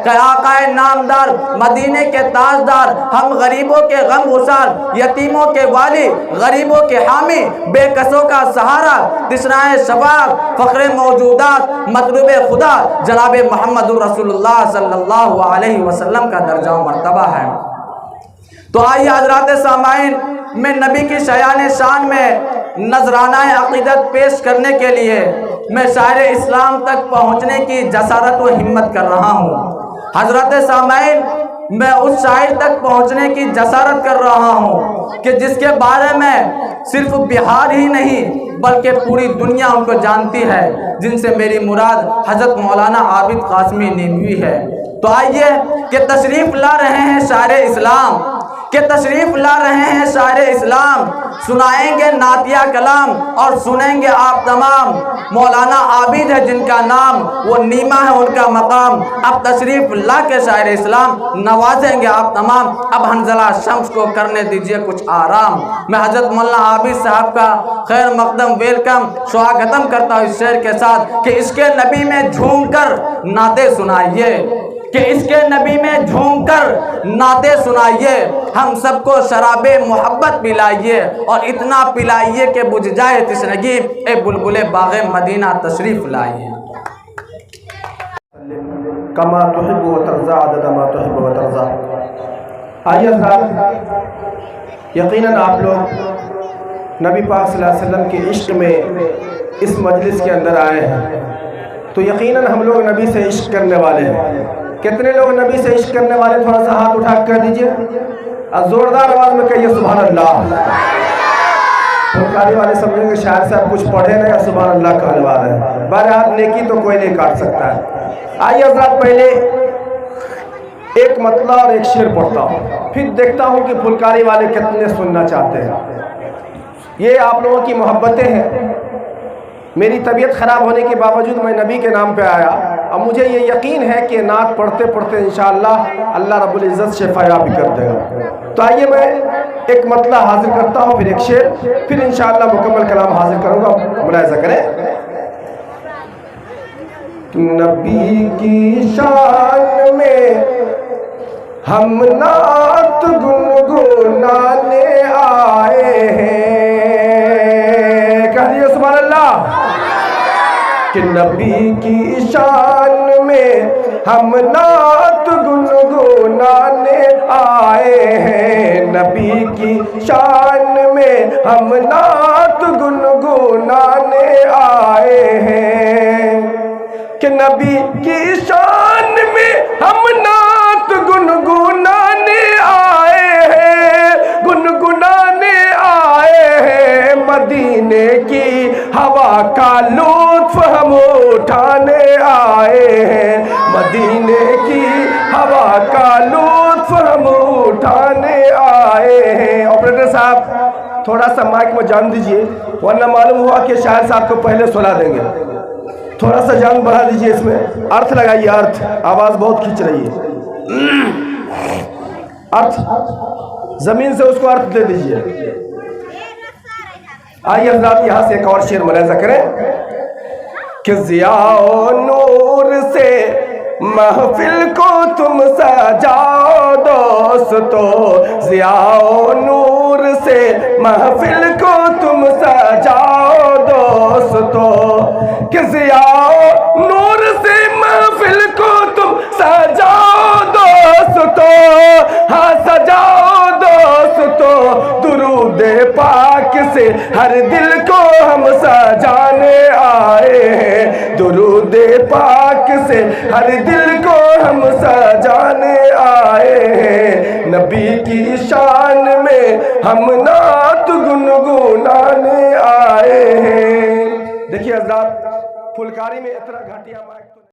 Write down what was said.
کہ آقائے نامدار مدینے کے تاجدار، ہم غریبوں کے غم گسار، یتیموں کے والی، غریبوں کے حامی، بے کسوں کا سہارا، تشنائے شفاعت، فخر موجودات، مطلوب خدا جناب محمد رسول اللہ صلی اللہ علیہ وسلم کا درجہ و مرتبہ ہے۔ تو آئیے حضرات سامعین، میں نبی کی شایان شان میں نذرانہ عقیدت پیش کرنے کے لیے میں شاعر اسلام تک پہنچنے کی جسارت و ہمت کر رہا ہوں۔ حضرات سامعین، میں اس شاعر تک پہنچنے کی جسارت کر رہا ہوں کہ جس کے بارے میں صرف بہار ہی نہیں بلکہ پوری دنیا ان کو جانتی ہے، جن سے میری مراد حضرت مولانا عابد قاسمی نینوی ہے۔ تو آئیے کہ تشریف لا رہے ہیں شاعر اسلام، شاعر اسلام، سنائیں گے نعتیہ کلام اور سنیں گے آپ تمام۔ مولانا عابد ہے جن کا نام، وہ نیما ہے ان کا مقام۔ اب تشریف لا کے شاعر اسلام نوازیں گے آپ تمام۔ اب حنظلہ شمس کو کرنے دیجئے کچھ آرام۔ میں حضرت مولانا عابد صاحب کا خیر مقدم ویلکم سواگتم کرتا ہوں اس شعر کے ساتھ کہ اس کے نبی میں جھوم کر نعتیں سنائیے، نعتیں سنائیے، ہم سب کو شراب محبت پلائیے اور اتنا پلائیے کہ بجھ جائے تشنگی، اے بلبل باغ مدینہ تشریف لائیے۔ کما تحب و ترضا عدد ما تحب و ترضا۔ آئیے حضرات، یقیناً آپ لوگ نبی پاک صلی اللہ علیہ وسلم کے عشق میں اس مجلس کے اندر آئے ہیں، تو یقیناً ہم لوگ نبی سے عشق کرنے والے ہیں۔ کتنے لوگ نبی سے عشق کرنے والے؟ تھوڑا سا ہاتھ اٹھا کر دیجئے اور زوردار آواز میں کہیے سبحان اللہ۔ پھلکاری والے سمجھیں کہ شاعر صاحب کچھ پڑھے نہیں اور سبحان اللہ کہنے والے ہیں۔ بہرحال نیکی تو کوئی نہیں کاٹ سکتا ہے۔ آئیے حضرات، پہلے ایک مطلع اور ایک شعر پڑھتا ہوں، پھر دیکھتا ہوں کہ پھلکاری والے کتنے سننا چاہتے ہیں۔ یہ آپ لوگوں کی محبتیں ہیں۔ میری طبیعت خراب ہونے کے باوجود میں نبی کے نام پہ آیا اور مجھے یہ یقین ہے کہ نعت پڑھتے پڑھتے انشاءاللہ اللہ رب العزت شفا یاب کر دے گا۔ تو آئیے میں ایک مطلع حاضر کرتا ہوں، پھر ایک شعر، پھر انشاءاللہ مکمل کلام حاضر کروں گا، ملاحظہ کریں۔ نبی کی شان میں ہم نعت گنگنانے آئے ہیں، کہہ دیے سبحان اللہ۔ کہ نبی کی شان میں ہم نعت گنگنانے آئے ہیں، نبی کی شان میں ہم نعت گنگنانے آئے ہیں، کہ نبی کی شان میں ہم نعت گنگنانے آئے ہیں، گنگنانے آئے ہیں، مدینے کی ہوا کا لطف ہم اٹھانے آئے ہیں، مدینے کی ہوا کا لطف ہم اٹھانے آئے ہیں۔ آپریٹر صاحب تھوڑا سا مائک میں جان دیجئے، ورنہ معلوم ہوا کہ شاعر صاحب کو پہلے سلا دیں گے۔ تھوڑا سا جان بڑھا دیجئے، اس میں ارتھ لگائیے، ارتھ، آواز بہت کھینچ رہی ہے، ارتھ زمین سے اس کو ارتھ دے دیجئے۔ آئیے حضرات، یہاں سے ایک اور شعر ملاحظہ کریں کہ ضیاء و نور سے محفل کو تم سجاؤ دوستو، ضیاء و نور سے محفل کو تم سجاؤ دوستو، کہ ضیاء و نور سے محفل کو تم سجاؤ دوستو، ہاں سجاؤ دوستو، درود پاک سے ہر دل کو ہم سجانے آئے ہیں، درود پاک سے ہر دل کو ہم سجانے آئے ہیں، نبی کی شان میں ہم نعت گنگنانے آئے ہیں۔ دیکھیے حضرات، پھلکاری میں اتنا گھٹیا مائک